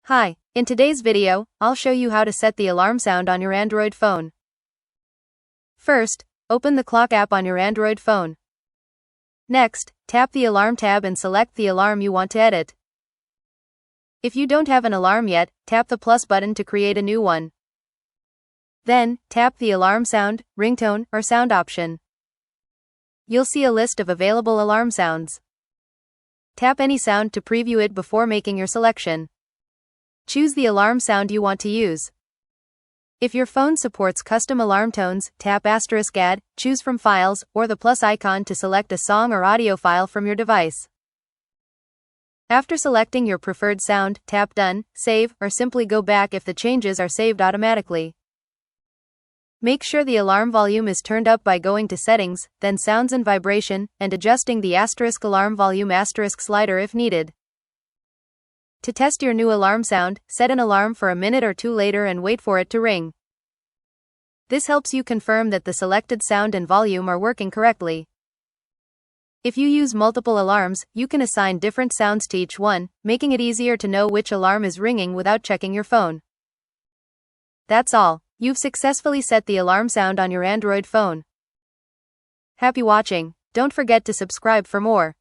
Hi, in today's video, I'll show you how to set the alarm sound on your Android phone. First, open the clock app on your Android phone. Next, tap the alarm tab and select the alarm you want to edit. If you don't have an alarm yet, tap the plus button to create a new one. Then, tap the alarm sound, ringtone, or sound option. You'll see a list of available alarm sounds. Tap any sound to preview it before making your selection. Choose the alarm sound you want to use. If your phone supports custom alarm tones, tap *add, choose from files, or the plus icon to select a song or audio file from your device. After selecting your preferred sound, tap Done, Save, or simply go back if the changes are saved automatically. Make sure the alarm volume is turned up by going to Settings, then Sounds and Vibration, and adjusting the *alarm volume slider if needed. To test your new alarm sound, set an alarm for a minute or two later and wait for it to ring. This helps you confirm that the selected sound and volume are working correctly. If you use multiple alarms, you can assign different sounds to each one, making it easier to know which alarm is ringing without checking your phone. That's all. You've successfully set the alarm sound on your Android phone. Happy watching. Don't forget to subscribe for more.